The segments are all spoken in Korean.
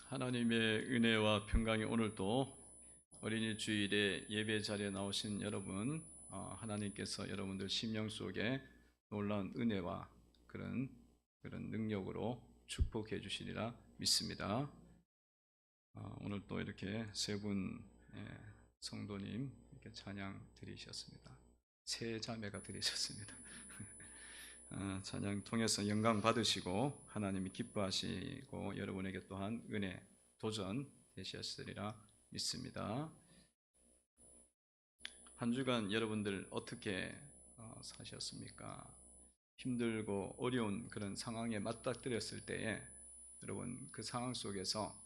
하나님의 은혜와 평강이 오늘도 어린이 주일에 예배 자리에 나오신 여러분, 하나님께서 여러분들 심령 속에 놀라운 은혜와 그런 능력으로 축복해 주시리라 믿습니다. 오늘 또 이렇게 세 분 성도님 이렇게 찬양 드리셨습니다. 세 자매가 드리셨습니다. 찬양 통해서 영광 받으시고 하나님이 기뻐하시고 여러분에게 또한 은혜 도전 되셨으리라 믿습니다. 한 주간 여러분들 어떻게 사셨습니까? 힘들고 어려운 그런 상황에 맞닥뜨렸을 때에 여러분 그 상황 속에서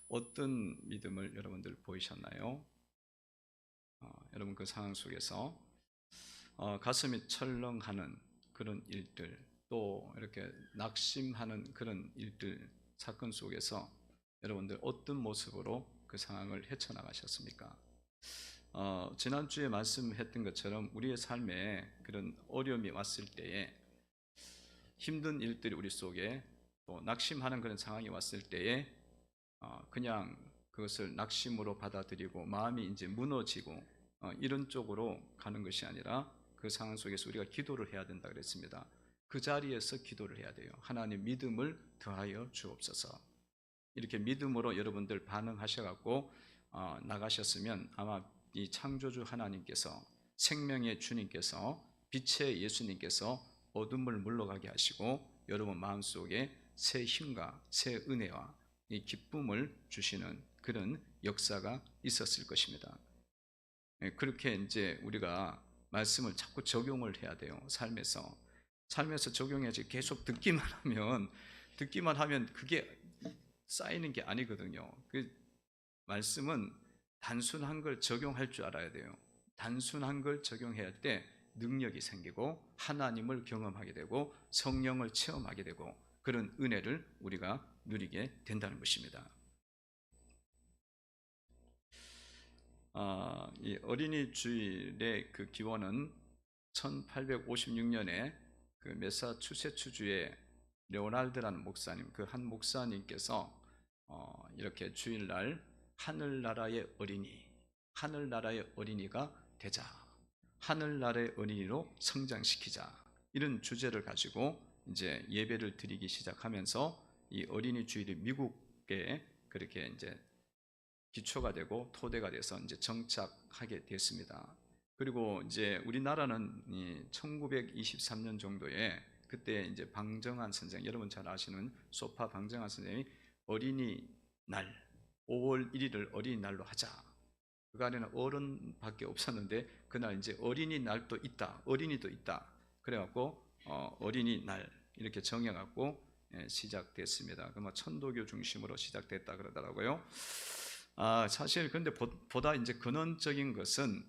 어떤 믿음을 여러분들 보이셨나요? 여러분 그 상황 속에서 가슴이 철렁하는 그런 일들, 또 이렇게 낙심하는 그런 일들, 사건 속에서 여러분들 어떤 모습으로 그 상황을 헤쳐나가셨습니까? 지난주에 말씀했던 것처럼 우리의 삶에 그런 어려움이 왔을 때에, 힘든 일들이 우리 속에 또 낙심하는 그런 상황이 왔을 때에 그냥 그것을 낙심으로 받아들이고 마음이 이제 무너지고 이런 쪽으로 가는 것이 아니라 그 상황 속에서 우리가 기도를 해야 된다 그랬습니다. 그 자리에서 기도를 해야 돼요. 하나님 믿음을 더하여 주옵소서. 이렇게 믿음으로 여러분들 반응하셔갖고 나가셨으면 아마 이 창조주 하나님께서, 생명의 주님께서, 빛의 예수님께서 어둠을 물러가게 하시고 여러분 마음속에 새 힘과 새 은혜와 이 기쁨을 주시는 그런 역사가 있었을 것입니다. 그렇게 이제 우리가 말씀을 자꾸 적용을 해야 돼요. 삶에서 적용해야지. 계속 듣기만 하면 그게 쌓이는 게 아니거든요. 그 말씀은 단순한 걸 적용할 줄 알아야 돼요. 단순한 걸 적용해야 할 때 능력이 생기고 하나님을 경험하게 되고 성령을 체험하게 되고 그런 은혜를 우리가 누리게 된다는 것입니다. 이 어린이 주일의 그 기원은 1856년에 그 매사추세츠주의 레오날드라는 목사님, 그 한 목사님께서 이렇게 주일날 하늘나라의 어린이가 되자, 하늘나라의 어린이로 성장시키자, 이런 주제를 가지고 이제 예배를 드리기 시작하면서 이 어린이 주일이 미국에 그렇게 이제 기초가 되고 토대가 돼서 이제 정착하게 됐습니다. 그리고 이제 우리나라는 1923년 정도에 그때 이제 방정환 선생, 여러분 잘 아시는 소파 방정환 선생이 어린이날 5월 1일을 어린이날로 하자. 그간에는 어른밖에 없었는데 그날 이제 어린이날도 있다, 어린이도 있다. 그래갖고 어린이날 이렇게 정해갖고 시작됐습니다. 그뭐 천도교 중심으로 시작됐다 그러더라고요. 사실 근데 보다 이제 근원적인 것은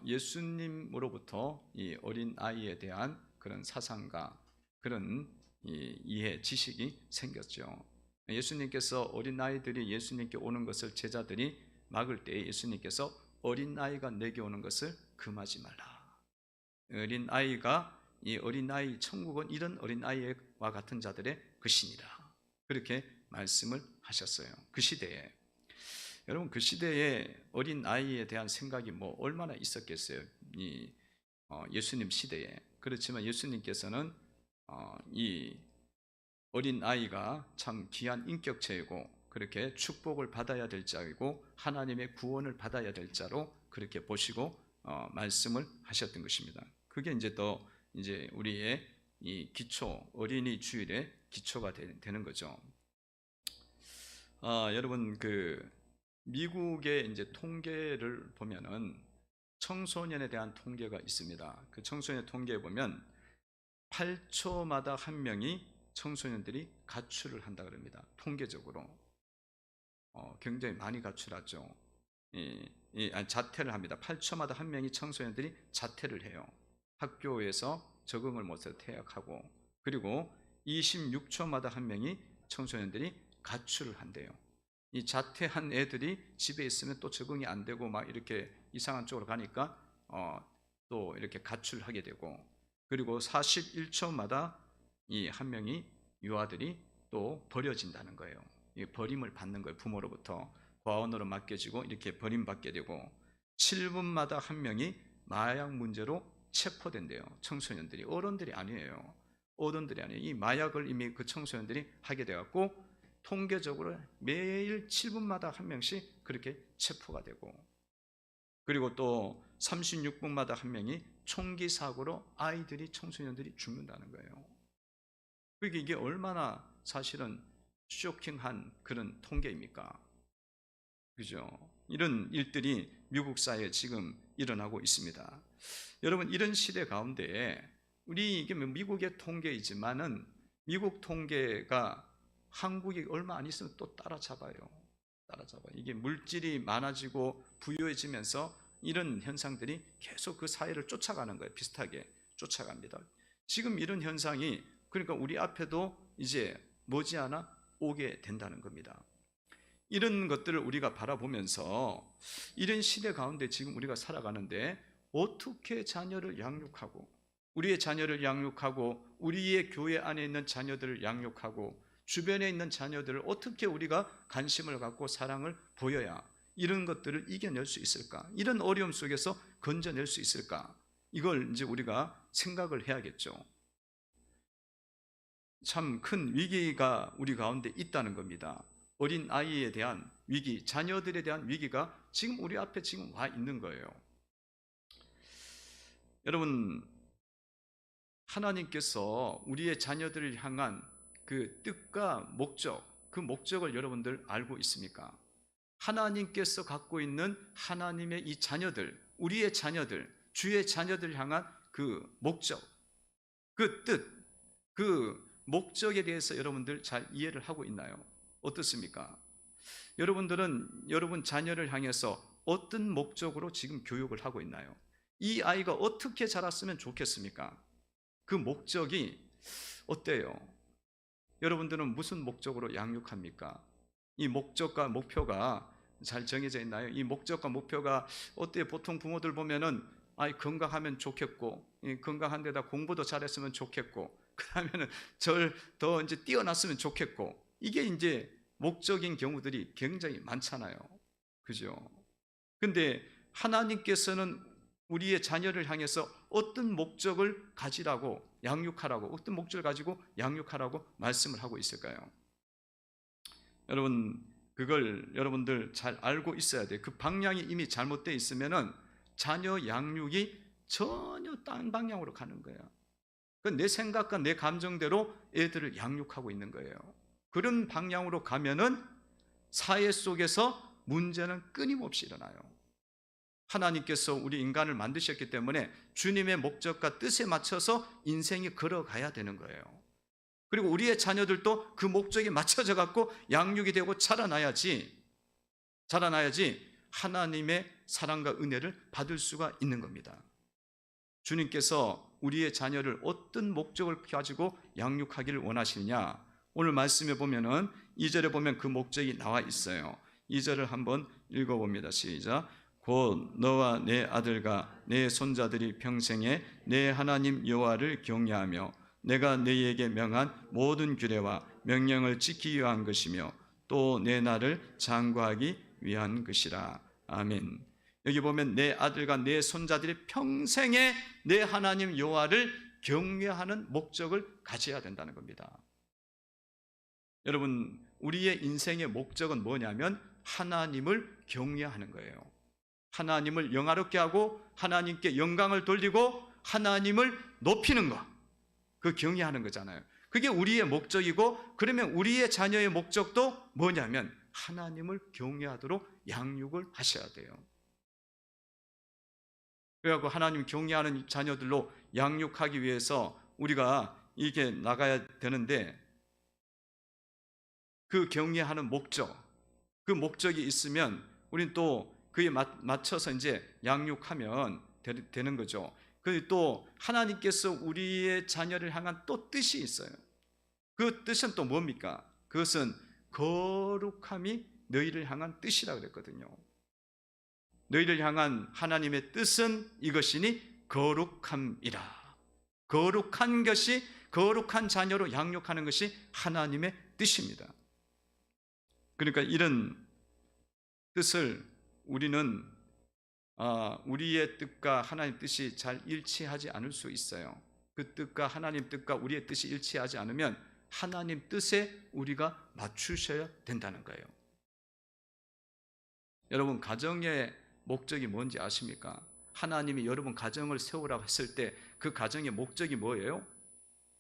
예수님으로부터 이 어린 아이에 대한 그런 사상과 그런 이해, 지식이 생겼죠. 예수님께서 어린 아이들이 예수님께 오는 것을 제자들이 막을 때 예수님께서 어린 아이가 내게 오는 것을 금하지 말라. 어린 아이가 이 어린 아이, 천국은 이런 어린 아이와 같은 자들의 것이니라. 그렇게 말씀을 하셨어요. 그 시대에. 여러분 그 시대에 어린 아이에 대한 생각이 뭐 얼마나 있었겠어요. 예수님 시대에. 그렇지만 예수님께서는 이 어린 아이가 참 귀한 인격체이고 그렇게 축복을 받아야 될 자이고 하나님의 구원을 받아야 될 자로 그렇게 보시고 말씀을 하셨던 것입니다. 그게 이제 또 이제 우리의 이 기초, 어린이 주일의 기초가 되는 거죠. 여러분 그 미국의 이제 통계를 보면은 청소년에 대한 통계가 있습니다. 그 청소년 통계에 보면 8초마다 한 명이 청소년들이 가출을 한다 그럽니다. 통계적으로 굉장히 많이 가출하죠. 자퇴를 합니다. 8초마다 한 명이 청소년들이 자퇴를 해요. 학교에서 적응을 못해서 퇴학하고, 그리고 26초마다 한 명이 청소년들이 가출을 한대요. 이 자퇴한 애들이 집에 있으면 또 적응이 안 되고 막 이렇게 이상한 쪽으로 가니까 또 이렇게 가출하게 되고, 그리고 41초마다 이 한 명이 유아들이 또 버려진다는 거예요. 버림을 받는 거예요. 부모로부터 고아원으로 맡겨지고 이렇게 버림받게 되고 7분마다 한 명이 마약 문제로 체포된대요. 청소년들이, 어른들이 아니에요. 어른들이 아니에요. 이 마약을 이미 그 청소년들이 하게 돼갖고 통계적으로 매일 7분마다 한 명씩 그렇게 체포가 되고, 그리고 또 36분마다 한 명이 총기 사고로 아이들이, 청소년들이 죽는다는 거예요. 그러니까 이게 얼마나 사실은 쇼킹한 그런 통계입니까? 그죠? 이런 일들이 미국 사회에 지금 일어나고 있습니다. 여러분, 이런 시대 가운데 이게 미국의 통계이지만은 미국 통계가 한국이 얼마 안 있으면 또 따라잡아요. 이게 물질이 많아지고 부유해지면서 이런 현상들이 계속 그 사회를 쫓아가는 거예요. 비슷하게 쫓아갑니다. 지금 이런 현상이 그러니까 우리 앞에도 이제 머지않아 오게 된다는 겁니다. 이런 것들을 우리가 바라보면서 이런 시대 가운데 지금 우리가 살아가는데 어떻게 자녀를 양육하고, 우리의 자녀를 양육하고, 우리의 교회 안에 있는 자녀들을 양육하고, 주변에 있는 자녀들을 어떻게 우리가 관심을 갖고 사랑을 보여야 이런 것들을 이겨낼 수 있을까? 이런 어려움 속에서 건져낼 수 있을까? 이걸 이제 우리가 생각을 해야겠죠. 참 큰 위기가 우리 가운데 있다는 겁니다. 어린 아이에 대한 위기, 자녀들에 대한 위기가 지금 우리 앞에 지금 와 있는 거예요. 여러분, 하나님께서 우리의 자녀들을 향한 그 뜻과 목적, 그 목적을 여러분들 알고 있습니까? 하나님께서 갖고 있는 하나님의 이 자녀들, 우리의 자녀들, 주의 자녀들을 향한 그 목적, 그 뜻, 그 목적에 대해서 여러분들 잘 이해를 하고 있나요? 어떻습니까? 여러분들은 여러분 자녀를 향해서 어떤 목적으로 지금 교육을 하고 있나요? 이 아이가 어떻게 자랐으면 좋겠습니까? 그 목적이 어때요? 여러분들은 무슨 목적으로 양육합니까? 이 목적과 목표가 잘 정해져 있나요? 이 목적과 목표가 어때요? 보통 부모들 보면은 아이 건강하면 좋겠고, 건강한 데다 공부도 잘했으면 좋겠고, 그러면은 더 이제 뛰어났으면 좋겠고, 이게 이제 목적인 경우들이 굉장히 많잖아요. 그죠? 근데 하나님께서는 우리의 자녀를 향해서 어떤 목적을 가지라고 양육하라고, 어떤 목적을 가지고 양육하라고 말씀을 하고 있을까요? 여러분, 그걸 여러분들 잘 알고 있어야 돼요. 그 방향이 이미 잘못되어 있으면은 자녀 양육이 전혀 딴 방향으로 가는 거예요. 내 생각과 내 감정대로 애들을 양육하고 있는 거예요. 그런 방향으로 가면은 사회 속에서 문제는 끊임없이 일어나요. 하나님께서 우리 인간을 만드셨기 때문에 주님의 목적과 뜻에 맞춰서 인생이 걸어가야 되는 거예요. 그리고 우리의 자녀들도 그 목적에 맞춰져 갖고 양육이 되고 자라나야지 하나님의 사랑과 은혜를 받을 수가 있는 겁니다. 주님께서 우리의 자녀를 어떤 목적을 가지고 양육하기를 원하시느냐? 오늘 말씀에 보면은 2절에 보면 그 목적이 나와 있어요. 2절을 한번 읽어봅니다. 시작. 곧 너와 내 아들과 내 손자들이 평생에 내 하나님 여호와를 경외하며 내가 너희에게 명한 모든 규례와 명령을 지키기 위한 것이며 또 내 날을 장구하기 위한 것이라. 아멘. 여기 보면 내 아들과 내 손자들이 평생에 내 하나님 여호와를 경외하는 목적을 가져야 된다는 겁니다. 여러분, 우리의 인생의 목적은 뭐냐면 하나님을 경외하는 거예요. 하나님을 영화롭게 하고 하나님께 영광을 돌리고 하나님을 높이는 것, 그 경외하는 거잖아요. 그게 우리의 목적이고, 그러면 우리의 자녀의 목적도 뭐냐면 하나님을 경외하도록 양육을 하셔야 돼요. 그래갖고 하나님 경외하는 자녀들로 양육하기 위해서 우리가 이게 나가야 되는데, 그 경외하는 목적, 그 목적이 있으면 우리는 또 그에 맞춰서 이제 양육하면 되는 거죠. 그리고 또 하나님께서 우리의 자녀를 향한 또 뜻이 있어요. 그 뜻은 또 뭡니까? 그것은 거룩함이 너희를 향한 뜻이라 그랬거든요. 너희를 향한 하나님의 뜻은 이것이니 거룩함이라. 거룩한 것이, 거룩한 자녀로 양육하는 것이 하나님의 뜻입니다. 그러니까 이런 뜻을 우리는 우리의 뜻과 하나님 뜻이 잘 일치하지 않을 수 있어요. 그 뜻과 하나님 뜻과 우리의 뜻이 일치하지 않으면 하나님 뜻에 우리가 맞추셔야 된다는 거예요. 여러분, 가정의 목적이 뭔지 아십니까? 하나님이 여러분 가정을 세우라고 했을 때 그 가정의 목적이 뭐예요?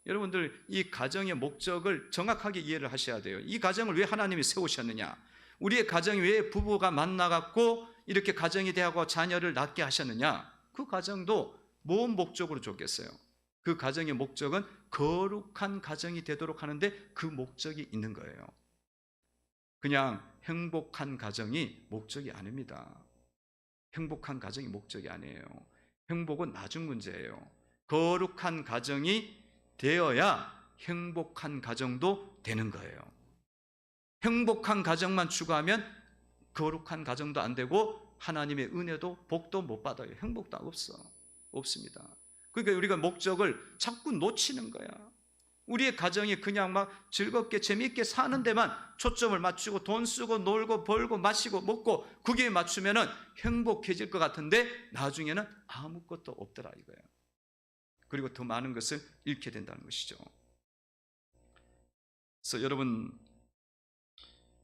여러분들 이 가정의 목적을 정확하게 이해를 하셔야 돼요. 이 가정을 왜 하나님이 세우셨느냐? 우리의 가정이 왜 부부가 만나갖고 이렇게 가정이 되고 자녀를 낳게 하셨느냐? 그 가정도 뭔 목적으로 줬겠어요? 그 가정의 목적은 거룩한 가정이 되도록 하는데 그 목적이 있는 거예요. 그냥 행복한 가정이 목적이 아닙니다. 행복한 가정이 목적이 아니에요. 행복은 나중 문제예요. 거룩한 가정이 되어야 행복한 가정도 되는 거예요. 행복한 가정만 추구하면 거룩한 가정도 안 되고 하나님의 은혜도 복도 못 받아요. 행복도 없습니다. 그러니까 우리가 목적을 자꾸 놓치는 거야. 우리의 가정이 그냥 막 즐겁게 재미있게 사는 데만 초점을 맞추고 돈 쓰고 놀고 벌고 마시고 먹고 거기에 맞추면은 행복해질 것 같은데 나중에는 아무것도 없더라 이거예요. 그리고 더 많은 것을 잃게 된다는 것이죠. 그래서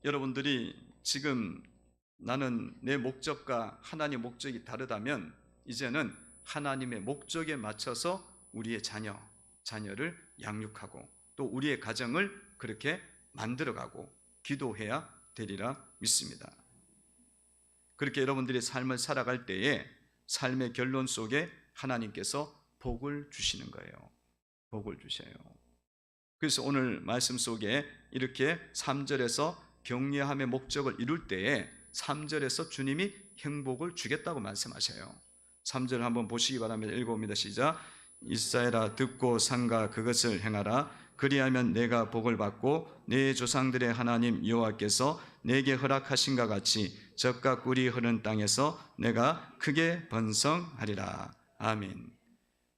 여러분들이 지금 나는 내 목적과 하나님의 목적이 다르다면 이제는 하나님의 목적에 맞춰서 우리의 자녀를 양육하고 또 우리의 가정을 그렇게 만들어가고 기도해야 되리라 믿습니다. 그렇게 여러분들이 삶을 살아갈 때에 삶의 결론 속에 하나님께서 복을 주시는 거예요. 복을 주셔요. 그래서 오늘 말씀 속에 이렇게 3절에서 격려함의 목적을 이룰 때에 3절에서 주님이 행복을 주겠다고 말씀하셔요. 3절 한번 보시기 바랍니다. 읽어봅니다. 시작. 이스라엘아 듣고 삼가 그것을 행하라. 그리하면 내가 복을 받고 내 조상들의 하나님 여호와께서 내게 허락하신가 같이 젖과 꿀이 흐르는 땅에서 내가 크게 번성하리라. 아멘.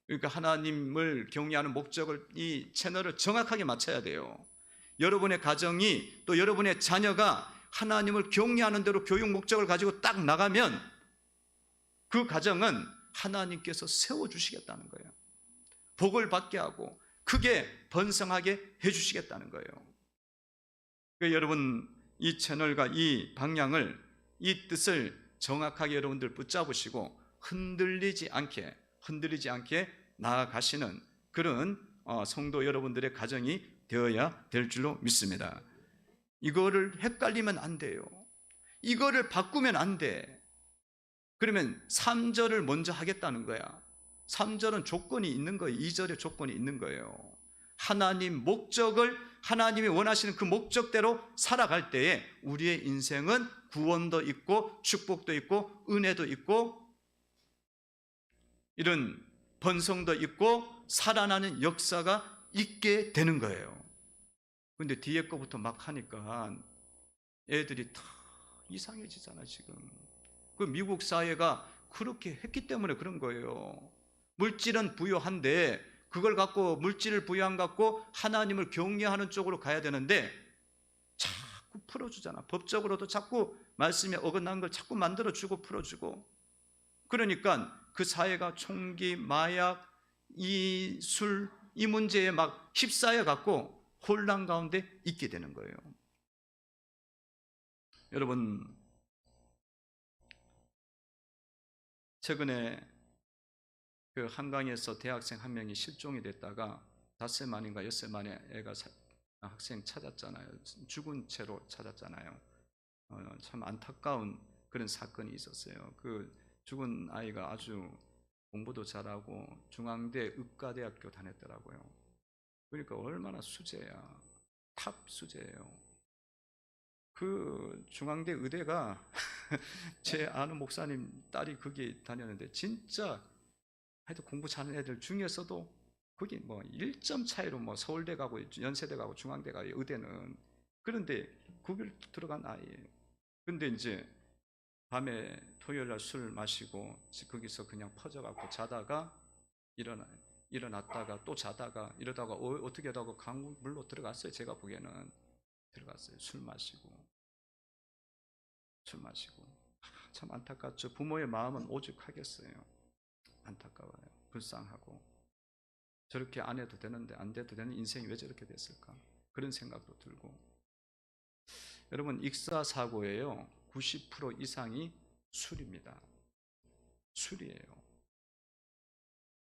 그러니까 하나님을 경외하는 목적을 이 채널을 정확하게 맞춰야 돼요. 여러분의 가정이 또 여러분의 자녀가 하나님을 경외하는 대로 교육 목적을 가지고 딱 나가면 그 가정은 하나님께서 세워주시겠다는 거예요. 복을 받게 하고 크게 번성하게 해주시겠다는 거예요. 그러니까 여러분 이 채널과 이 방향을 이 뜻을 정확하게 여러분들 붙잡으시고 흔들리지 않게 나아가시는 그런 성도 여러분들의 가정이 되어야 될 줄로 믿습니다. 이거를 헷갈리면 안 돼요. 이거를 바꾸면 안 돼. 그러면 3절을 먼저 하겠다는 거야. 3절은 조건이 있는 거예요. 2절에 조건이 있는 거예요. 하나님 목적을 하나님이 원하시는 그 목적대로 살아갈 때에 우리의 인생은 구원도 있고 축복도 있고 은혜도 있고 이런 번성도 있고 살아나는 역사가 있게 되는 거예요. 근데 뒤에 거부터 막 하니까 애들이 다 이상해지잖아 지금. 그 미국 사회가 그렇게 했기 때문에 그런 거예요. 물질은 부유한데 그걸 갖고 물질을 부유한 갖고 하나님을 경외하는 쪽으로 가야 되는데 자꾸 풀어주잖아. 법적으로도 자꾸 말씀에 어긋난 걸 자꾸 만들어주고 풀어주고. 그러니까 그 사회가 총기, 마약, 이 술, 이 문제에 막 휩싸여 갖고 혼란 가운데 있게 되는 거예요. 여러분 최근에 그 한강에서 대학생 한 명이 실종이 됐다가 5살 만인가 6살 만에 애가 학생 찾았잖아요. 죽은 채로 찾았잖아요. 참 안타까운 그런 사건이 있었어요. 그 죽은 아이가 아주 공부도 잘하고 중앙대 의과대학교 다녔더라고요. 그러니까 얼마나 수재야. 탑 수재예요. 그 중앙대 의대가 제 아는 목사님 딸이 거기 다녔는데 진짜 하여튼 공부 잘하는 애들 중에서도 거기 뭐 1점 차이로 뭐 서울대 가고 연세대 가고 중앙대 가고 의대는 그런데 거기를 들어간 아이예요. 근데 이제 밤에 토요일 날 술 마시고 거기서 그냥 퍼져갖고 자다가 일어났다가 또 자다가 이러다가 어떻게 하다가 강물로 들어갔어요. 제가 보기에는 들어갔어요. 술 마시고. 술 마시고. 참 안타깝죠. 부모의 마음은 오죽하겠어요. 안타까워요. 불쌍하고. 저렇게 안 해도 되는데, 안 돼도 되는 인생이 왜 저렇게 됐을까? 그런 생각도 들고. 여러분, 익사사고예요. 90% 이상이 술입니다. 술이에요.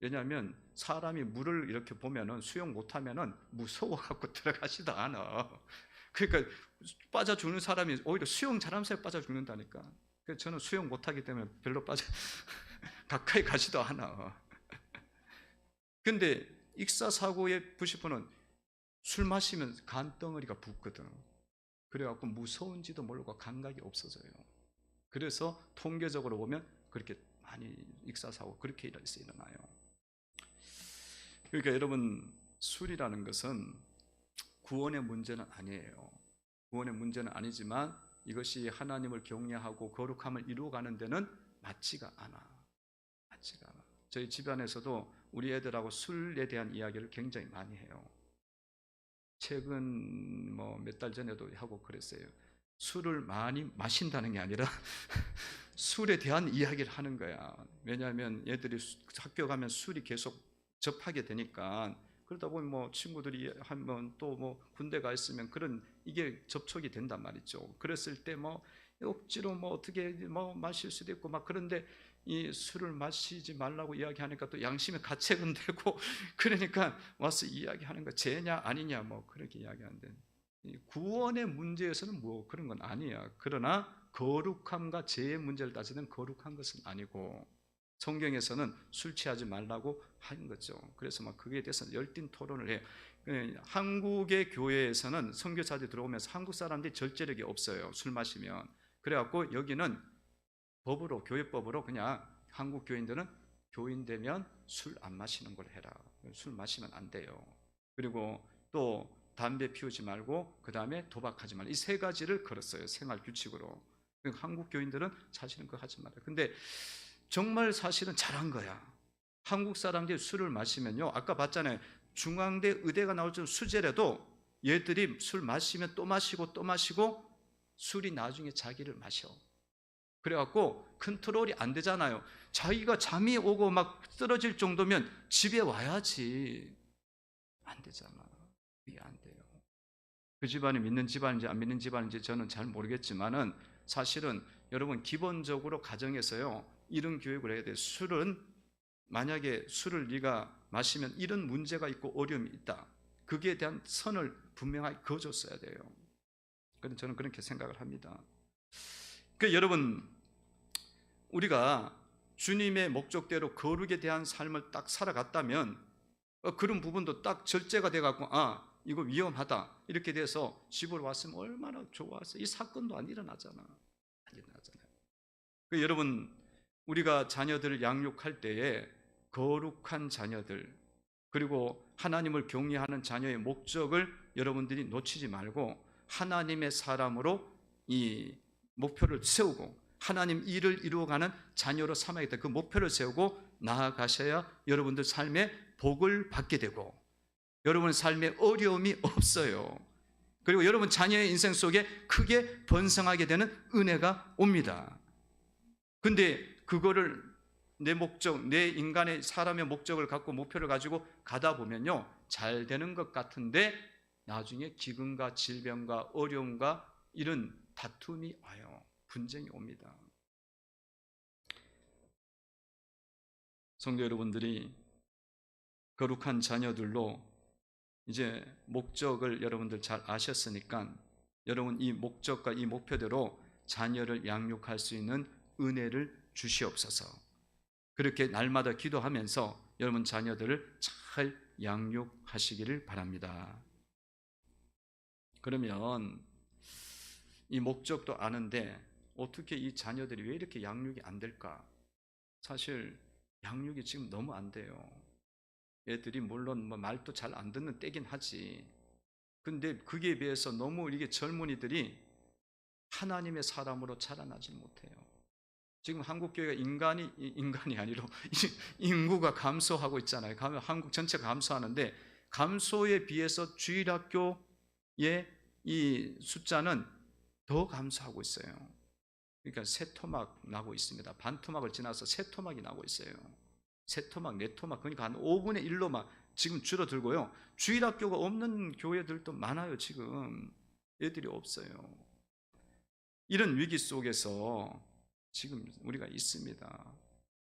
왜냐하면 사람이 물을 이렇게 보면은 수영 못하면은 무서워갖고 들어가지도 않아. 그러니까 빠져 죽는 사람이 오히려 수영 잘하는 사람이 빠져 죽는다니까. 그래서 저는 수영 못하기 때문에 별로 가까이 가지도 않아. 근데 익사사고의 90%는 술 마시면 간덩어리가 붓거든. 그래갖고 무서운지도 모르고 감각이 없어져요. 그래서 통계적으로 보면 그렇게 많이 익사사고 그렇게 일어나요. 그러니까 여러분, 술이라는 것은 구원의 문제는 아니에요. 구원의 문제는 아니지만 이것이 하나님을 경외하고 거룩함을 이루어가는 데는 맞지가 않아. 저희 집안에서도 우리 애들하고 술에 대한 이야기를 굉장히 많이 해요. 최근 몇 달 전에도 하고 그랬어요. 술을 많이 마신다는 게 아니라 술에 대한 이야기를 하는 거야. 왜냐하면 애들이 학교 가면 술이 계속 접하게 되니까, 그러다 보면 친구들이 하면 또 군대 가 있으면 이게 접촉이 된단 말이죠. 그랬을 때 억지로 어떻게 마실 수도 있고 그런데 이 술을 마시지 말라고 이야기하니까 또 양심의 가책은 되고 그러니까 와서 이야기하는 거 죄냐 아니냐 그렇게 이야기하는데, 구원의 문제에서는 그런 건 아니야. 그러나 거룩함과 죄의 문제를 따지는 거룩한 것은 아니고, 성경에서는 술 취하지 말라고 하는 거죠. 그래서 그거에 대해서 열띤 토론을 해요. 한국의 교회에서는 선교사들이 들어오면서 한국 사람들이 절제력이 없어요. 술 마시면. 그래갖고 여기는 법으로, 교회법으로 그냥 한국 교인들은 교인 되면 술 안 마시는 걸 해라. 술 마시면 안 돼요. 그리고 또 담배 피우지 말고 그 다음에 도박하지 말라. 이 세 가지를 걸었어요. 생활 규칙으로. 한국 교인들은 사실은 그거 하지 말아요. 근데 정말 사실은 잘한 거야. 한국 사람들이 술을 마시면요, 아까 봤잖아요. 중앙대 의대가 나올 줄 수제라도 얘들이 술 마시면 또 마시고 또 마시고 술이 나중에 자기를 마셔. 그래갖고 컨트롤이 안 되잖아요. 자기가 잠이 오고 쓰러질 정도면 집에 와야지. 안 되잖아. 이게 안 돼요. 그 집안이 믿는 집안인지 안 믿는 집안인지 저는 잘 모르겠지만은 사실은 여러분, 기본적으로 가정에서요, 이런 교육을 해야 돼요. 술은, 만약에 술을 네가 마시면 이런 문제가 있고 어려움이 있다, 거기에 대한 선을 분명하게 그어줬어야 돼요. 그래서 저는 그렇게 생각을 합니다. 그러니까 여러분, 우리가 주님의 목적대로 거룩에 대한 삶을 딱 살아갔다면 그런 부분도 딱 절제가 돼갖고 이거 위험하다 이렇게 돼서 집으로 왔으면 얼마나 좋았어요. 이 사건도 안 일어나잖아요. 그러니까 여러분, 우리가 자녀들을 양육할 때에 거룩한 자녀들, 그리고 하나님을 경외하는 자녀의 목적을 여러분들이 놓치지 말고 하나님의 사람으로 이 목표를 세우고 하나님 일을 이루어가는 자녀로 삼아야겠다. 그 목표를 세우고 나아가셔야 여러분들 삶에 복을 받게 되고 여러분 삶에 어려움이 없어요. 그리고 여러분 자녀의 인생 속에 크게 번성하게 되는 은혜가 옵니다. 근데 그거를 내 목적, 내 인간의 사람의 목적을 갖고 목표를 가지고 가다 보면요, 잘 되는 것 같은데 나중에 기근과 질병과 어려움과 이런 다툼이 와요. 분쟁이 옵니다. 성도 여러분들이 거룩한 자녀들로 이제 목적을 여러분들 잘 아셨으니까 여러분 이 목적과 이 목표대로 자녀를 양육할 수 있는 은혜를 주시옵소서. 그렇게 날마다 기도하면서 여러분 자녀들을 잘 양육하시기를 바랍니다. 그러면 이 목적도 아는데 어떻게 이 자녀들이 왜 이렇게 양육이 안 될까? 사실 양육이 지금 너무 안 돼요. 애들이 물론 말도 잘 안 듣는 때긴 하지. 근데 그에 비해서 너무 이게 젊은이들이 하나님의 사람으로 자라나지 못해요. 지금 한국 교회가 인간이 아니라 인구가 감소하고 있잖아요. 한국 전체가 감소하는데 감소에 비해서 주일학교의 이 숫자는 더 감소하고 있어요. 그러니까 새 토막 나고 있습니다. 반 토막을 지나서 새 토막이 나고 있어요. 세 토막, 네 토막, 그러니까 한 5분의 1로 막 지금 줄어들고요. 주일학교가 없는 교회들도 많아요. 지금 애들이 없어요. 이런 위기 속에서 지금 우리가 있습니다.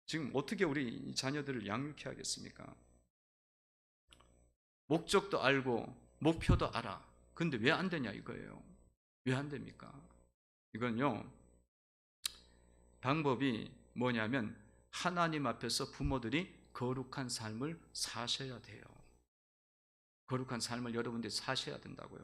지금 어떻게 우리 자녀들을 양육해야 하겠습니까? 목적도 알고 목표도 알아. 근데 왜 안 되냐 이거예요. 왜 안 됩니까? 이건요, 방법이 뭐냐면 하나님 앞에서 부모들이 거룩한 삶을 사셔야 돼요. 거룩한 삶을 여러분들이 사셔야 된다고요.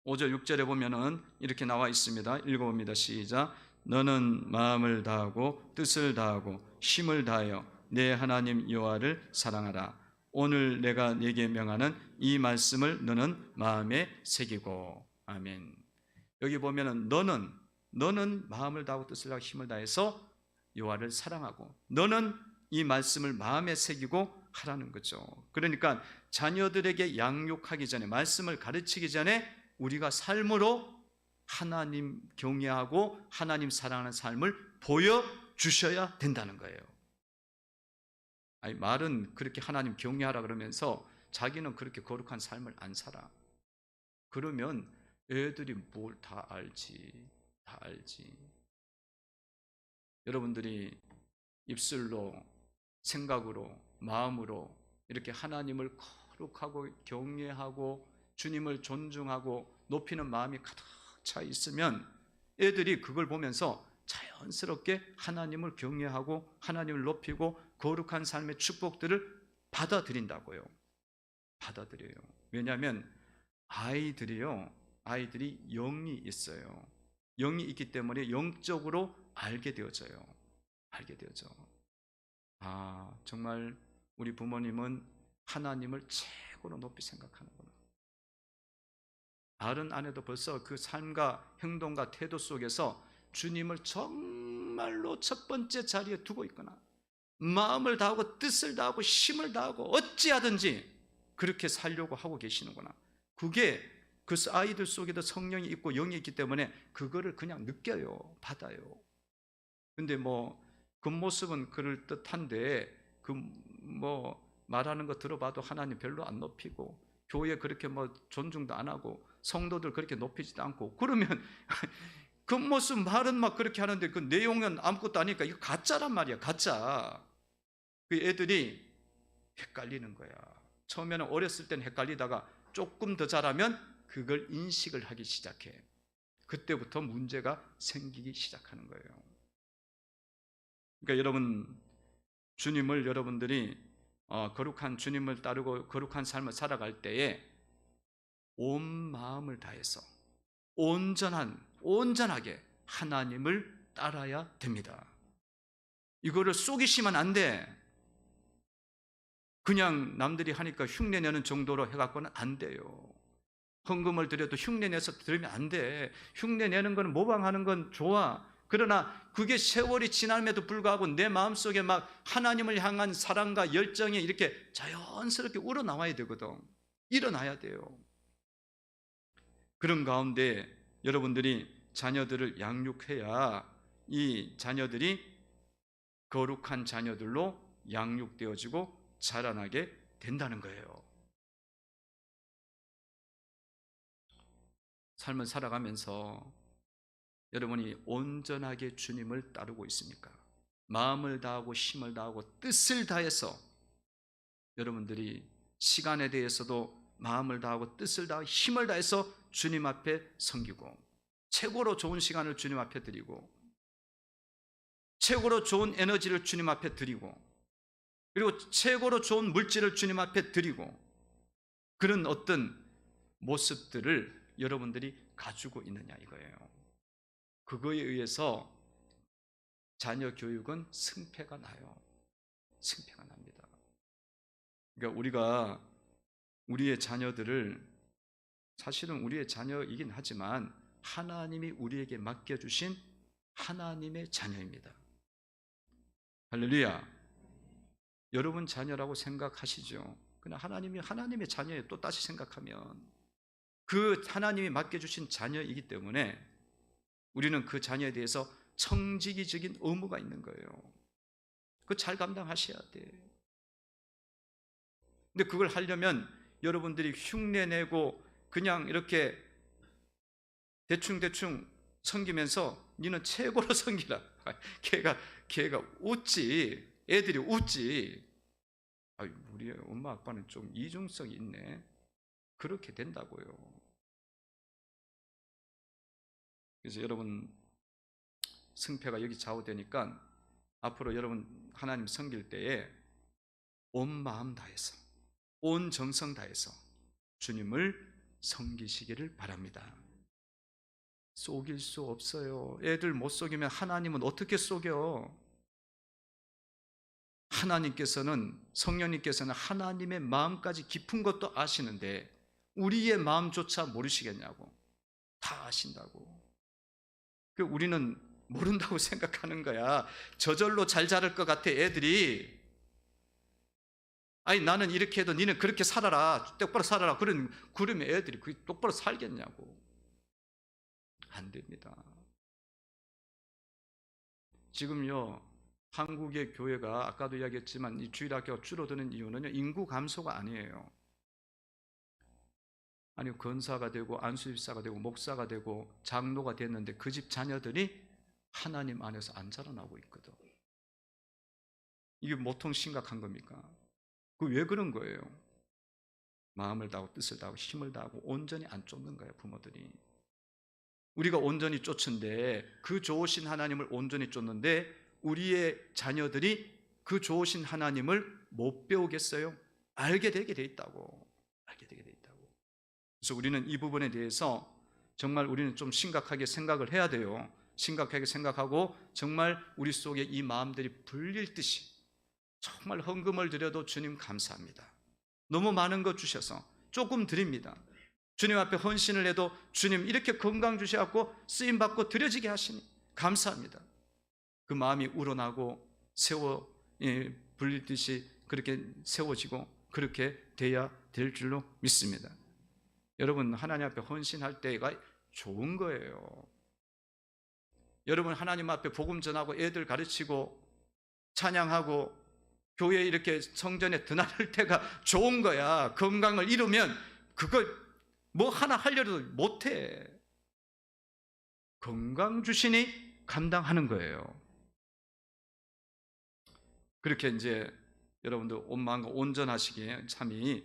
5절 6절에 보면은 이렇게 나와 있습니다. 읽어봅니다. 시작. 너는 마음을 다하고 뜻을 다하고 힘을 다하여 내 하나님 여호와를 사랑하라. 오늘 내가 네게 명하는 이 말씀을 너는 마음에 새기고. 아멘. 여기 보면은 너는 마음을 다하고 뜻을 다하고 힘을 다해서 여호와를 사랑하고, 너는 이 말씀을 마음에 새기고 하라는 거죠. 그러니까 자녀들에게 양육하기 전에, 말씀을 가르치기 전에 우리가 삶으로 하나님 경외하고 하나님 사랑하는 삶을 보여주셔야 된다는 거예요. 아니, 말은 그렇게 하나님 경외하라 그러면서 자기는 그렇게 거룩한 삶을 안 살아. 그러면 애들이 뭘 다 알지. 여러분들이 입술로, 생각으로, 마음으로 이렇게 하나님을 거룩하고 경외하고 주님을 존중하고 높이는 마음이 가득 차 있으면 애들이 그걸 보면서 자연스럽게 하나님을 경외하고 하나님을 높이고 거룩한 삶의 축복들을 받아들인다고요. 받아들여요. 왜냐하면 아이들이 영이 있어요. 영이 있기 때문에 영적으로 알게 되어져. 정말 우리 부모님은 하나님을 최고로 높이 생각하는구나. 말은 안 해도 벌써 그 삶과 행동과 태도 속에서 주님을 정말로 첫 번째 자리에 두고 있거나, 마음을 다하고 뜻을 다하고 힘을 다하고 어찌하든지 그렇게 살려고 하고 계시는구나. 그게 그 아이들 속에도 성령이 있고 영이 있기 때문에 그거를 그냥 느껴요. 받아요. 근데 겉모습은 그럴듯한데 말하는 거 들어봐도 하나님 별로 안 높이고 교회 그렇게 존중도 안 하고 성도들 그렇게 높이지도 않고, 그러면 겉모습 말은 막 그렇게 하는데 그 내용은 아무것도 아니니까 이거 가짜란 말이야. 가짜. 그 애들이 헷갈리는 거야. 처음에는 어렸을 때는 헷갈리다가 조금 더 자라면 그걸 인식을 하기 시작해. 그때부터 문제가 생기기 시작하는 거예요. 그러니까 여러분들이 거룩한 주님을 따르고 거룩한 삶을 살아갈 때에 온 마음을 다해서 온전하게 하나님을 따라야 됩니다. 이거를 속이시면 안 돼. 그냥 남들이 하니까 흉내내는 정도로 해갖고는 안 돼요. 헌금을 드려도 흉내내서 드리면 안 돼. 흉내내는 건, 모방하는 건 좋아. 그러나 그게 세월이 지남에도 불구하고 내 마음속에 막 하나님을 향한 사랑과 열정이 이렇게 자연스럽게 우러나와야 되거든. 일어나야 돼요. 그런 가운데 여러분들이 자녀들을 양육해야 이 자녀들이 거룩한 자녀들로 양육되어지고 자라나게 된다는 거예요. 삶을 살아가면서 여러분이 온전하게 주님을 따르고 있습니까? 마음을 다하고 힘을 다하고 뜻을 다해서 여러분들이 시간에 대해서도 마음을 다하고 뜻을 다하고 힘을 다해서 주님 앞에 섬기고, 최고로 좋은 시간을 주님 앞에 드리고, 최고로 좋은 에너지를 주님 앞에 드리고, 그리고 최고로 좋은 물질을 주님 앞에 드리고, 그런 어떤 모습들을 여러분들이 가지고 있느냐 이거예요. 그거에 의해서 자녀 교육은 승패가 나요. 승패가 납니다. 그러니까 우리가 우리의 자녀들을, 사실은 우리의 자녀이긴 하지만 하나님이 우리에게 맡겨주신 하나님의 자녀입니다. 할렐루야. 여러분 자녀라고 생각하시죠? 그러나 하나님이 하나님의 자녀예요. 또 다시 생각하면 그 하나님이 맡겨주신 자녀이기 때문에 우리는 그 자녀에 대해서 청지기적인 의무가 있는 거예요. 그거 잘 감당하셔야 돼. 근데 그걸 하려면 여러분들이 흉내내고 그냥 이렇게 대충대충 섬기면서 니는 최고로 섬기라. 걔가 웃지. 애들이 웃지. 우리 엄마 아빠는 좀 이중성이 있네. 그렇게 된다고요. 그래서 여러분 승패가 여기 좌우되니까 앞으로 여러분 하나님 섬길 때에 온 마음 다해서 온 정성 다해서 주님을 섬기시기를 바랍니다. 속일 수 없어요. 애들 못 속이면 하나님은 어떻게 속여? 하나님께서는, 성령님께서는 하나님의 마음까지 깊은 것도 아시는데 우리의 마음조차 모르시겠냐고. 다 아신다고. 우리는 모른다고 생각하는 거야. 저절로 잘 자랄 것 같아 애들이. 아니 나는 이렇게 해도 니는 그렇게 살아라, 똑바로 살아라. 그러면 애들이 그게 똑바로 살겠냐고. 안 됩니다. 지금요 한국의 교회가 아까도 이야기했지만 이 주일학교가 줄어드는 이유는요 인구 감소가 아니에요. 아니 권사가 되고 안수집사가 되고 목사가 되고 장로가 됐는데 그 집 자녀들이 하나님 안에서 안 자라나고 있거든. 이게 보통 심각한 겁니까? 그 왜 그런 거예요? 마음을 다하고 뜻을 다하고 힘을 다하고 온전히 안 쫓는 거예요. 부모들이. 우리가 온전히 쫓은데 그 좋으신 하나님을 온전히 쫓는데 우리의 자녀들이 그 좋으신 하나님을 못 배우겠어요? 알게 되게 돼 있다고. 알게 되게 돼 있다고. 그래서 우리는 이 부분에 대해서 정말 우리는 좀 심각하게 생각을 해야 돼요. 심각하게 생각하고 정말 우리 속에 이 마음들이 불릴 듯이 정말 헌금을 드려도 주님 감사합니다. 너무 많은 것 주셔서 조금 드립니다. 주님 앞에 헌신을 해도 주님 이렇게 건강 주셔갖고 쓰임받고 드려지게 하시니 감사합니다. 그 마음이 우러나고 불릴 듯이 그렇게 세워지고 그렇게 돼야 될 줄로 믿습니다. 여러분 하나님 앞에 헌신할 때가 좋은 거예요. 여러분 하나님 앞에 복음 전하고 애들 가르치고 찬양하고 교회에 이렇게 성전에 드나들 때가 좋은 거야. 건강을 잃으면 그거 뭐 하나 하려도 못해. 건강 주시니 감당하는 거예요. 그렇게 이제 여러분들 온 마음과 온전하시기에 참이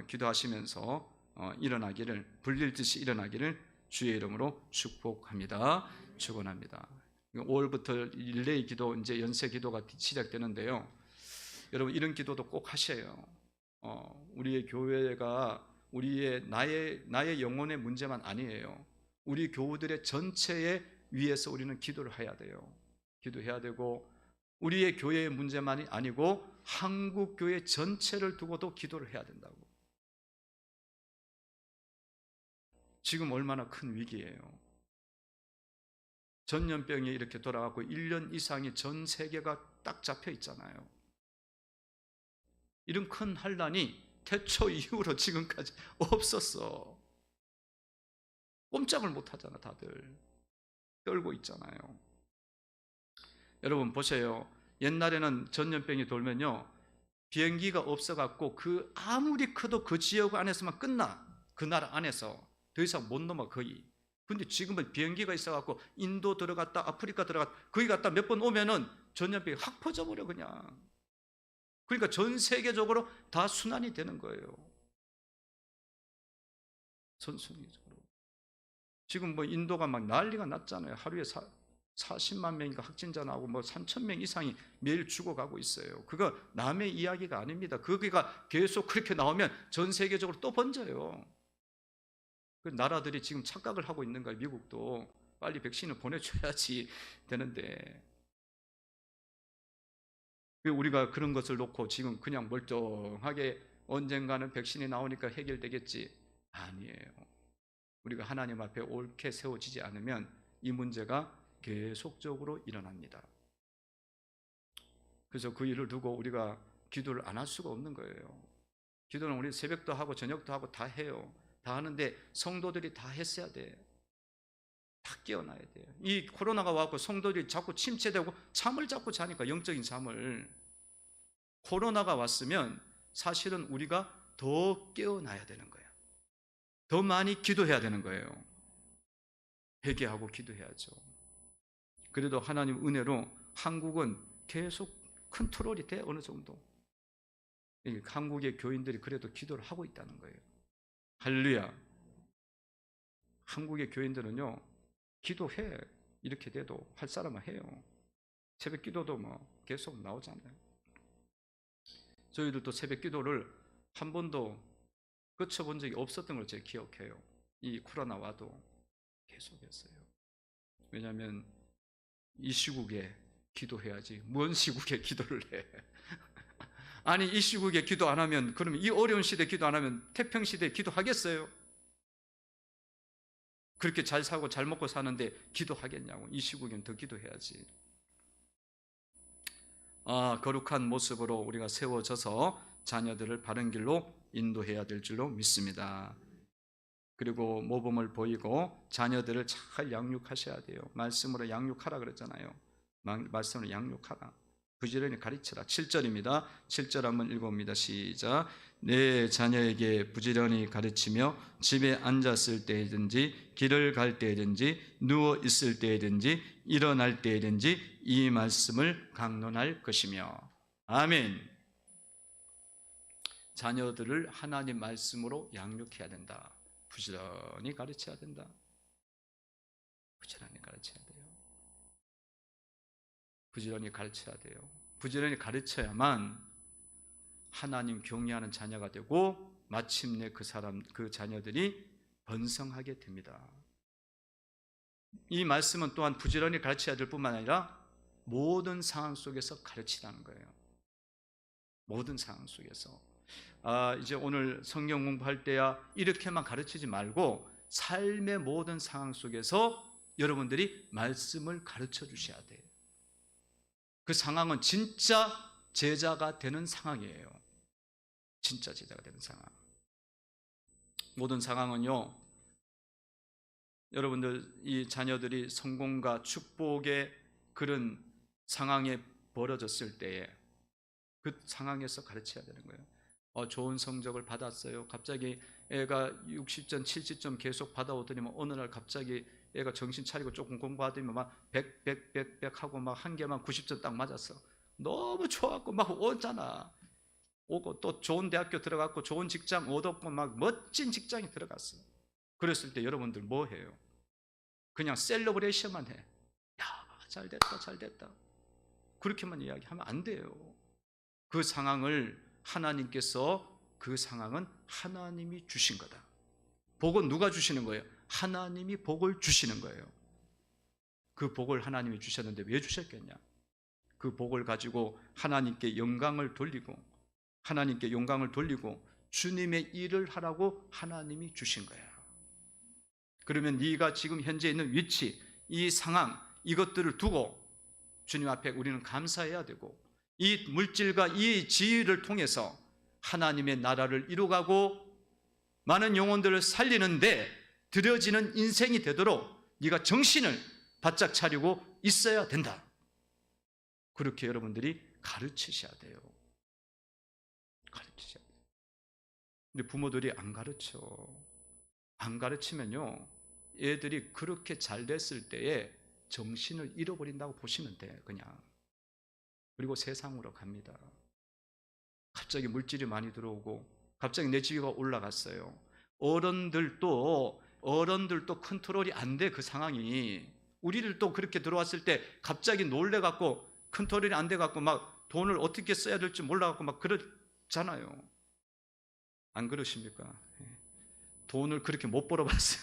기도하시면서 일어나기를, 불릴 듯이 일어나기를 주의 이름으로 축복합니다. 축원합니다. 5월부터 릴레이 기도, 이제 연세 기도가 시작되는데요. 여러분 이런 기도도 꼭 하셔요. 우리의 교회가 나의 영혼의 문제만 아니에요. 우리 교우들의 전체에 위해서 우리는 기도를 해야 돼요. 기도해야 되고 우리의 교회의 문제만이 아니고 한국 교회 전체를 두고도 기도를 해야 된다고. 지금 얼마나 큰 위기예요. 전염병이 이렇게 돌아가고 1년 이상이 전 세계가 딱 잡혀 있잖아요. 이런 큰 환란이 태초 이후로 지금까지 없었어. 꼼짝을 못 하잖아. 다들 떨고 있잖아요. 여러분 보세요. 옛날에는 전염병이 돌면요 비행기가 없어갖고 그 아무리 커도 그 지역 안에서만 끝나. 그 나라 안에서 더 이상 못 넘어 거의. 근데 지금은 비행기가 있어갖고 인도 들어갔다 아프리카 들어갔다 거기 갔다 몇 번 오면은 전염병이 확 퍼져버려 그냥. 그러니까 전 세계적으로 다 순환이 되는 거예요. 전 세계적으로. 지금 뭐 인도가 막 난리가 났잖아요. 하루에 40만 명인가 확진자 나오고 뭐 3,000명 이상이 매일 죽어가고 있어요. 그거 남의 이야기가 아닙니다. 그게가 계속 그렇게 나오면 전 세계적으로 또 번져요. 그 나라들이 지금 착각을 하고 있는 거예요. 미국도 빨리 백신을 보내줘야지 되는데 우리가 그런 것을 놓고 지금 그냥 멀쩡하게 언젠가는 백신이 나오니까 해결되겠지. 아니에요. 우리가 하나님 앞에 옳게 세워지지 않으면 이 문제가 계속적으로 일어납니다. 그래서 그 일을 두고 우리가 기도를 안 할 수가 없는 거예요. 기도는 우리 새벽도 하고 저녁도 하고 다 해요. 다 하는데 성도들이 다 했어야 돼. 다 깨어나야 돼요. 이 코로나가 와서 성도들이 자꾸 침체되고 잠을 자꾸 자니까, 영적인 잠을. 코로나가 왔으면 사실은 우리가 더 깨어나야 되는 거예요. 더 많이 기도해야 되는 거예요. 회개하고 기도해야죠. 그래도 하나님 은혜로 한국은 계속 컨트롤이 돼, 어느 정도. 한국의 교인들이 그래도 기도를 하고 있다는 거예요. 할렐루야. 한국의 교인들은요, 기도해. 이렇게 돼도 할 사람은 해요. 새벽 기도도 뭐 계속 나오잖아요. 저희들도 새벽 기도를 한 번도 거쳐본 적이 없었던 걸 제가 기억해요. 이 코로나 와도 계속했어요. 왜냐하면 이 시국에 기도해야지 뭔 시국에 기도를 해. 아니, 이 시국에 기도 안 하면, 그러면 이 어려운 시대에 기도 안 하면 태평시대에 기도하겠어요? 그렇게 잘 사고 잘 먹고 사는데 기도하겠냐고. 이 시국엔 더 기도해야지. 거룩한 모습으로 우리가 세워져서 자녀들을 바른 길로 인도해야 될 줄로 믿습니다. 그리고 모범을 보이고 자녀들을 잘 양육하셔야 돼요. 말씀으로 양육하라 그랬잖아요. 말씀으로 양육하라. 부지런히 가르쳐라. 7절입니다. 7절 한번 읽어봅니다. 시작. 내 자녀에게 부지런히 가르치며 집에 앉았을 때든지 길을 갈 때든지 누워 있을 때든지 일어날 때든지 이 말씀을 강론할 것이며. 아멘. 자녀들을 하나님 말씀으로 양육해야 된다. 부지런히 가르쳐야 된다. 부지런히 가르쳐야 돼요. 부지런히 가르쳐야 돼요. 부지런히 가르쳐야만 하나님 경외하는 자녀가 되고 마침내 그 자녀들이 번성하게 됩니다. 이 말씀은 또한 부지런히 가르쳐야 될 뿐만 아니라 모든 상황 속에서 가르치라는 거예요. 모든 상황 속에서. 이제 오늘 성경 공부할 때야 이렇게만 가르치지 말고 삶의 모든 상황 속에서 여러분들이 말씀을 가르쳐 주셔야 돼요. 그 상황은 진짜 제자가 되는 상황이에요. 진짜 제자가 되는 상황. 모든 상황은요, 여러분들 이 자녀들이 성공과 축복의 그런 상황에 벌어졌을 때에 그 상황에서 가르쳐야 되는 거예요. 좋은 성적을 받았어요. 갑자기 애가 60점, 70점 계속 받아오더니 어느 날 갑자기 애가 정신 차리고 조금 공부하더니 막 100 하고 막 한 개만 90점 딱 맞았어. 너무 좋았고 막 오잖아. 오고 또 좋은 대학교 들어갔고 좋은 직장 얻었고 막 멋진 직장에 들어갔어. 그랬을 때 여러분들 뭐 해요? 그냥 셀러브레이션만 해. 야, 잘 됐다, 잘 됐다. 그렇게만 이야기하면 안 돼요. 그 상황을 하나님께서, 그 상황은 하나님이 주신 거다. 복은 누가 주시는 거예요? 하나님이 복을 주시는 거예요. 그 복을 하나님이 주셨는데 왜 주셨겠냐? 그 복을 가지고 하나님께 영광을 돌리고 주님의 일을 하라고 하나님이 주신 거야. 그러면 네가 지금 현재 있는 위치, 이 상황, 이것들을 두고 주님 앞에 우리는 감사해야 되고, 이 물질과 이 지위를 통해서 하나님의 나라를 이루가고 많은 영혼들을 살리는데 드려지는 인생이 되도록 네가 정신을 바짝 차리고 있어야 된다. 그렇게 여러분들이 가르치셔야 돼요. 가르치셔야 돼요. 근데 부모들이 안 가르쳐. 안 가르치면요, 애들이 그렇게 잘 됐을 때에 정신을 잃어버린다고 보시면 돼. 그냥. 그리고 세상으로 갑니다. 갑자기 물질이 많이 들어오고 갑자기 내 지위가 올라갔어요. 어른들도 컨트롤이 안 돼. 그 상황이. 우리들도 그렇게 들어왔을 때 갑자기 놀래갖고 컨트롤이 안 돼갖고 막 돈을 어떻게 써야 될지 몰라갖고 막 그러잖아요. 안 그러십니까? 돈을 그렇게 못 벌어봤어요.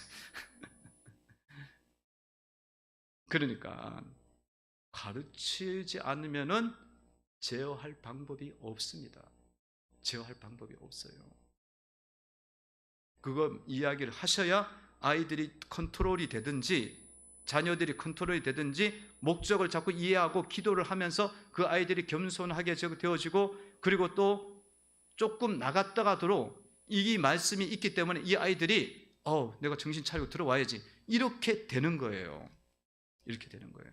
그러니까 가르치지 않으면은 제어할 방법이 없습니다. 제어할 방법이 없어요. 그거 이야기를 하셔야 아이들이 컨트롤이 되든지 자녀들이 컨트롤이 되든지 목적을 자꾸 이해하고 기도를 하면서 그 아이들이 겸손하게 되어지고, 그리고 또 조금 나갔다가도 이 말씀이 있기 때문에 이 아이들이 내가 정신 차리고 들어와야지. 이렇게 되는 거예요. 이렇게 되는 거예요.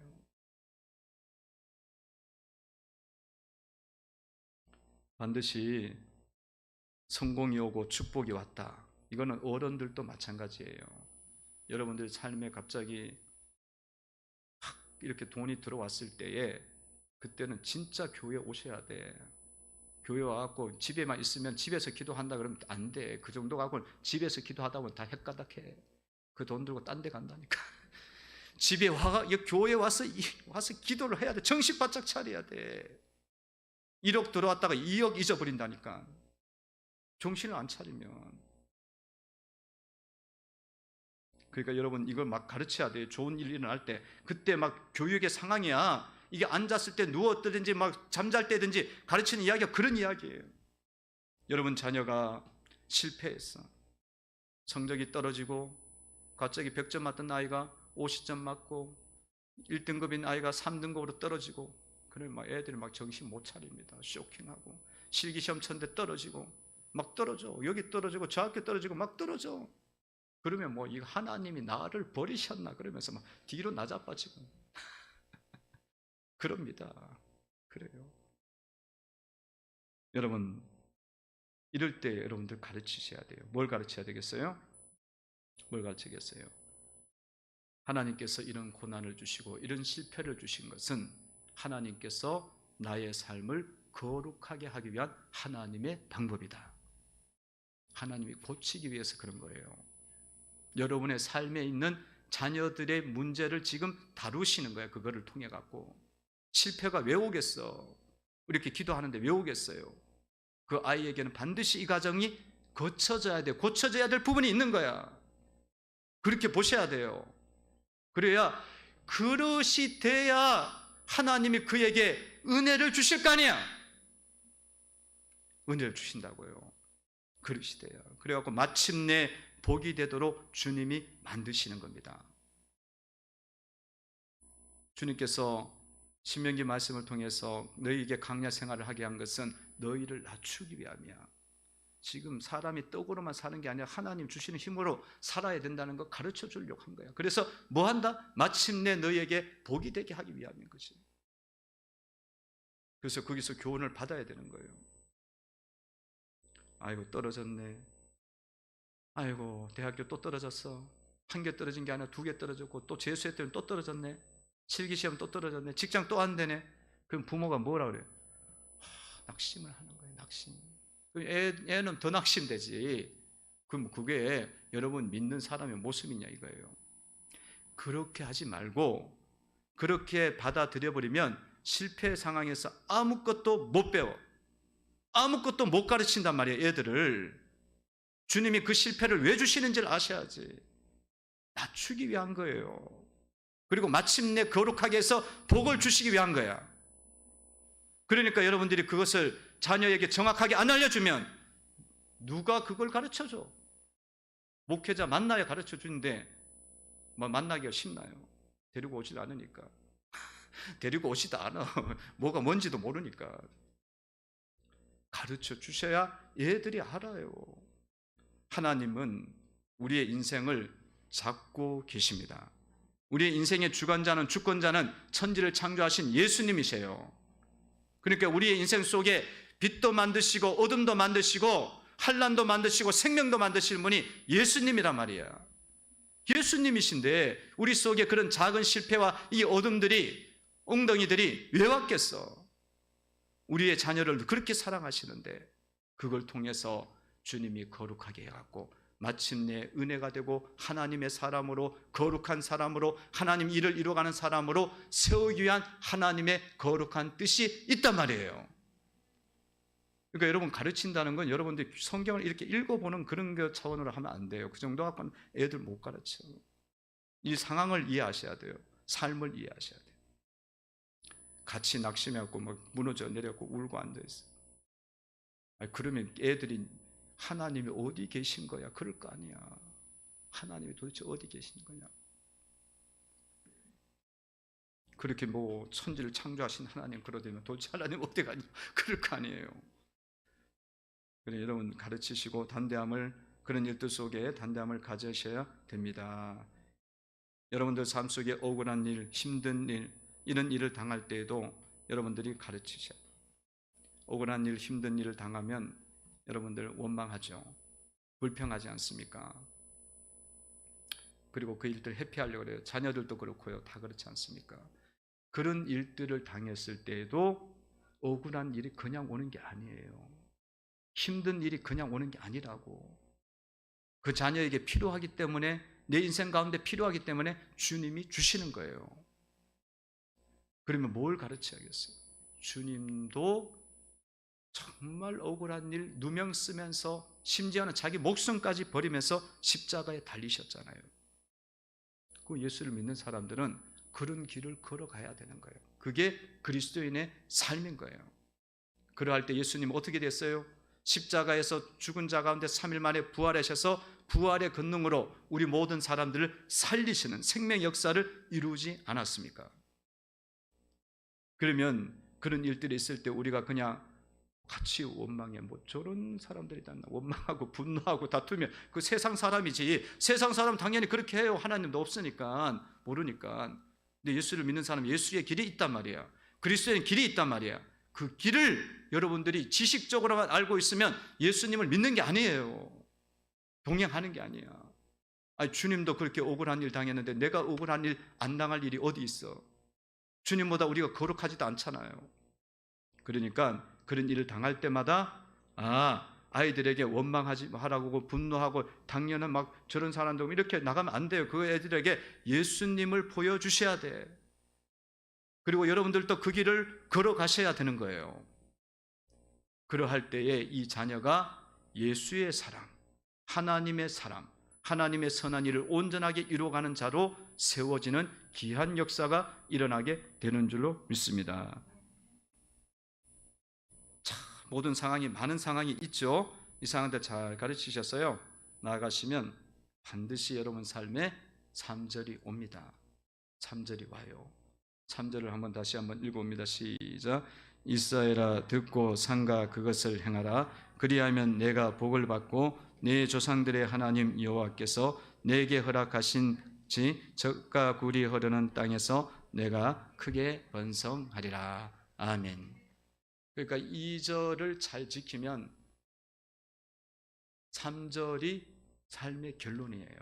반드시 성공이 오고 축복이 왔다. 이거는 어른들도 마찬가지예요. 여러분들 삶에 갑자기 이렇게 돈이 들어왔을 때에 그때는 진짜 교회 오셔야 돼. 교회 와갖고 집에만 있으면 집에서 기도한다 그러면 안 돼. 그 정도 갖고 집에서 기도하다 보면 다 헷가닥해. 그 돈 들고 딴 데 간다니까. 집에 교회에 와서 기도를 해야 돼. 정신 바짝 차려야 돼. 1억 들어왔다가 2억 잊어버린다니까. 정신을 안 차리면. 그러니까 여러분 이걸 막 가르쳐야 돼요. 좋은 일 일어날 때. 그때 막 교육의 상황이야. 이게 앉았을 때 누웠든지 막 잠잘 때든지 가르치는 이야기가 그런 이야기예요. 여러분 자녀가 실패했어. 성적이 떨어지고 갑자기 100점 맞던 아이가 50점 맞고 1등급인 아이가 3등급으로 떨어지고 그러면 막 애들이 막 정신 못 차립니다. 쇼킹하고 실기시험 쳤는데 떨어지고 막 떨어져. 여기 떨어지고 저 학교 떨어지고 막 떨어져. 그러면 뭐 이 하나님이 나를 버리셨나 그러면서 막 뒤로 나자빠지고 그럽니다. 그래요. 여러분 이럴 때 여러분들 가르치셔야 돼요. 뭘 가르쳐야 되겠어요? 뭘 가르치겠어요? 하나님께서 이런 고난을 주시고 이런 실패를 주신 것은 하나님께서 나의 삶을 거룩하게 하기 위한 하나님의 방법이다. 하나님이 고치기 위해서 그런 거예요. 여러분의 삶에 있는 자녀들의 문제를 지금 다루시는 거예요. 그거를 통해 갖고. 실패가 왜 오겠어? 이렇게 기도하는데 왜 오겠어요? 그 아이에게는 반드시 이 과정이 고쳐져야 돼. 고쳐져야 될 부분이 있는 거야. 그렇게 보셔야 돼요. 그래야 그릇이 돼야 하나님이 그에게 은혜를 주실 거 아니야. 은혜를 주신다고요. 그릇이 돼요. 그래갖고 마침내 복이 되도록 주님이 만드시는 겁니다. 주님께서 신명기 말씀을 통해서 너희에게 강야 생활을 하게 한 것은 너희를 낮추기 위함이야. 지금 사람이 떡으로만 사는 게 아니라 하나님 주시는 힘으로 살아야 된다는 거 가르쳐 주려고 한 거야. 그래서 뭐 한다? 마침내 너희에게 복이 되게 하기 위함인 거지. 그래서 거기서 교훈을 받아야 되는 거예요. 아이고 떨어졌네. 아이고 대학교 또 떨어졌어. 한 개 떨어진 게 아니라 2개 떨어졌고 또 재수했더니 또 떨어졌네. 실기시험 또 떨어졌네. 직장 또 안 되네. 그럼 부모가 뭐라 그래요? 낙심을 하는 거예요. 낙심. 애는 더 낙심되지. 그럼 그게 여러분 믿는 사람의 모습이냐 이거예요. 그렇게 하지 말고 그렇게 받아들여버리면 실패 상황에서 아무것도 못 배워. 아무것도 못 가르친단 말이에요. 애들을. 주님이 그 실패를 왜 주시는지를 아셔야지. 낮추기 위한 거예요. 그리고 마침내 거룩하게 해서 복을 주시기 위한 거야. 그러니까 여러분들이 그것을 자녀에게 정확하게 안 알려주면 누가 그걸 가르쳐줘? 목회자 만나야 가르쳐 주는데 뭐 만나기가 쉽나요? 데리고 오지도 않으니까. 데리고 오지도 않아. 뭐가 뭔지도 모르니까. 가르쳐 주셔야 얘들이 알아요. 하나님은 우리의 인생을 잡고 계십니다. 우리의 인생의 주관자는 주권자는 천지를 창조하신 예수님이세요. 그러니까 우리의 인생 속에 빛도 만드시고 어둠도 만드시고 환난도 만드시고 생명도 만드실 분이 예수님이란 말이야. 예수님이신데 우리 속에 그런 작은 실패와 이 어둠들이 엉덩이들이 왜 왔겠어? 우리의 자녀를 그렇게 사랑하시는데 그걸 통해서 주님이 거룩하게 해갖고 마침내 은혜가 되고 하나님의 사람으로 거룩한 사람으로 하나님 일을 이루어가는 사람으로 세우기 위한 하나님의 거룩한 뜻이 있단 말이에요. 그러니까 여러분 가르친다는 건 여러분들이 성경을 이렇게 읽어보는 그런 그 차원으로 하면 안 돼요. 그 정도 갖고는 애들 못 가르쳐. 이 상황을 이해하셔야 돼요. 삶을 이해하셔야 돼요. 같이 낙심해갖고 막 무너져 내려갖고 울고 앉아있어요. 그러면 애들이 하나님이 어디 계신 거야? 그럴 거 아니야. 하나님이 도대체 어디 계신 거냐? 그렇게 뭐 천지를 창조하신 하나님 그러더니 도대체 하나님 어디 가냐? 그럴 거 아니에요. 그래 여러분 가르치시고 담대함을 그런 일들 속에 담대함을 가지셔야 됩니다. 여러분들 삶 속에 억울한 일, 힘든 일, 이런 일을 당할 때에도 여러분들이 가르치셔야 돼요. 억울한 일, 힘든 일을 당하면 여러분들 원망하죠. 불평하지 않습니까? 그리고 그 일들 회피하려고 그래요. 자녀들도 그렇고요. 다 그렇지 않습니까? 그런 일들을 당했을 때에도 억울한 일이 그냥 오는 게 아니에요. 힘든 일이 그냥 오는 게 아니라고. 그 자녀에게 필요하기 때문에, 내 인생 가운데 필요하기 때문에 주님이 주시는 거예요. 그러면 뭘 가르쳐야겠어요? 주님도 정말 억울한 일 누명 쓰면서, 심지어는 자기 목숨까지 버리면서 십자가에 달리셨잖아요. 그 예수를 믿는 사람들은 그런 길을 걸어가야 되는 거예요. 그게 그리스도인의 삶인 거예요. 그러할 때 예수님은 어떻게 됐어요? 십자가에서 죽은 자 가운데 3일 만에 부활하셔서 부활의 권능으로 우리 모든 사람들을 살리시는 생명 역사를 이루지 않았습니까? 그러면 그런 일들이 있을 때 우리가 그냥 같이 원망해, 뭐 저런 사람들이다, 원망하고 분노하고 다투면 그 세상 사람이지. 세상 사람 당연히 그렇게 해요. 하나님도 없으니까, 모르니까. 근데 예수를 믿는 사람은 예수의 길이 있단 말이야. 그리스도의 길이 있단 말이야. 그 길을 여러분들이 지식적으로만 알고 있으면 예수님을 믿는 게 아니에요. 동행하는 게 아니야. 아니, 주님도 그렇게 억울한 일 당했는데 내가 억울한 일 안 당할 일이 어디 있어? 주님보다 우리가 거룩하지도 않잖아요. 그러니까 그런 일을 당할 때마다 아이들에게 원망하지 하라고 분노하고 당연한 막 저런 사람들 이렇게 나가면 안 돼요. 그 애들에게 예수님을 보여주셔야 돼. 그리고 여러분들도 그 길을 걸어가셔야 되는 거예요. 그러할 때에 이 자녀가 예수의 사랑, 하나님의 사랑, 하나님의 선한 일을 온전하게 이루어가는 자로 세워지는 귀한 역사가 일어나게 되는 줄로 믿습니다. 모든 상황이, 많은 상황이 있죠. 이 상황들 잘 가르치셨어요. 나아가시면 반드시 여러분 삶에 3절이 옵니다. 3절이 와요. 3절을 한번 다시 한번 읽어봅니다. 시작. 이스라엘아 듣고 삼가 그것을 행하라. 그리하면 내가 복을 받고 내 조상들의 하나님 여호와께서 내게 허락하신 젖과 굴이 흐르는 땅에서 내가 크게 번성하리라. 아멘. 그러니까 2절을 잘 지키면 3절이 삶의 결론이에요.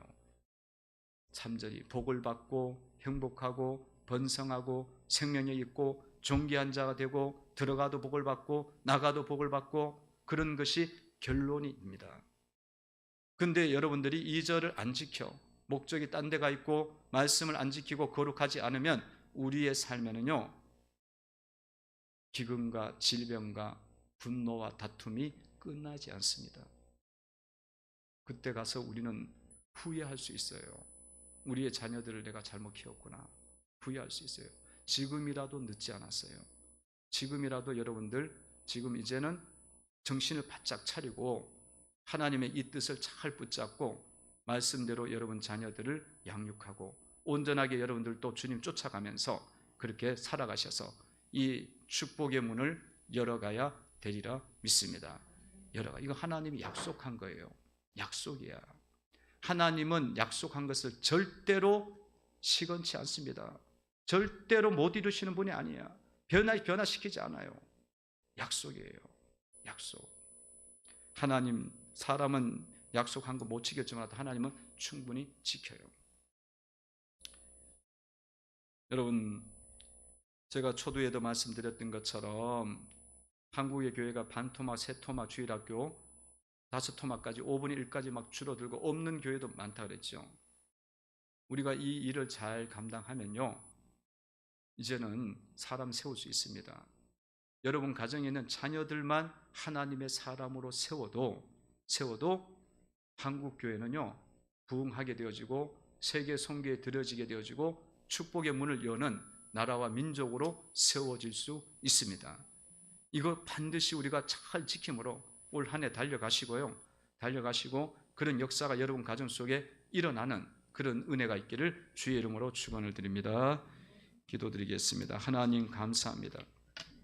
3절이 복을 받고 행복하고 번성하고 생명력 있고 존귀한 자가 되고 들어가도 복을 받고 나가도 복을 받고 그런 것이 결론입니다. 근데 여러분들이 2절을 안 지켜 목적이 딴 데가 있고 말씀을 안 지키고 거룩하지 않으면 우리의 삶에는요 기근과 질병과 분노와 다툼이 끝나지 않습니다. 그때 가서 우리는 후회할 수 있어요. 우리의 자녀들을 내가 잘못 키웠구나. 후회할 수 있어요. 지금이라도 늦지 않았어요. 지금이라도 여러분들 지금 이제는 정신을 바짝 차리고 하나님의 이 뜻을 잘 붙잡고 말씀대로 여러분 자녀들을 양육하고 온전하게 여러분들도 주님 쫓아가면서 그렇게 살아가셔서 이 축복의 문을 열어가야 되리라 믿습니다. 열어가. 이거 하나님이 약속한 거예요. 약속이야. 하나님은 약속한 것을 절대로 시건치 않습니다. 절대로 못 이루시는 분이 아니야. 변화시키지 않아요. 약속이에요. 약속. 하나님, 사람은 약속한 거 못 지켰지만 하나님은 충분히 지켜요. 여러분, 제가 초두에도 말씀드렸던 것처럼 한국의 교회가 반토막, 세토막, 주일학교 5토막까지 5분의 1까지 막 줄어들고 없는 교회도 많다 그랬죠. 우리가 이 일을 잘 감당하면요 이제는 사람 세울 수 있습니다. 여러분 가정에 있는 자녀들만 하나님의 사람으로 세워도 한국 교회는요 부흥하게 되어지고 세계 선교에 들어지게 되어지고 축복의 문을 여는 나라와 민족으로 세워질 수 있습니다. 이거 반드시 우리가 잘 지킴으로 올 한 해 달려가시고요. 달려가시고 그런 역사가 여러분 가정 속에 일어나는 그런 은혜가 있기를 주의 이름으로 축원을 드립니다. 기도드리겠습니다. 하나님 감사합니다.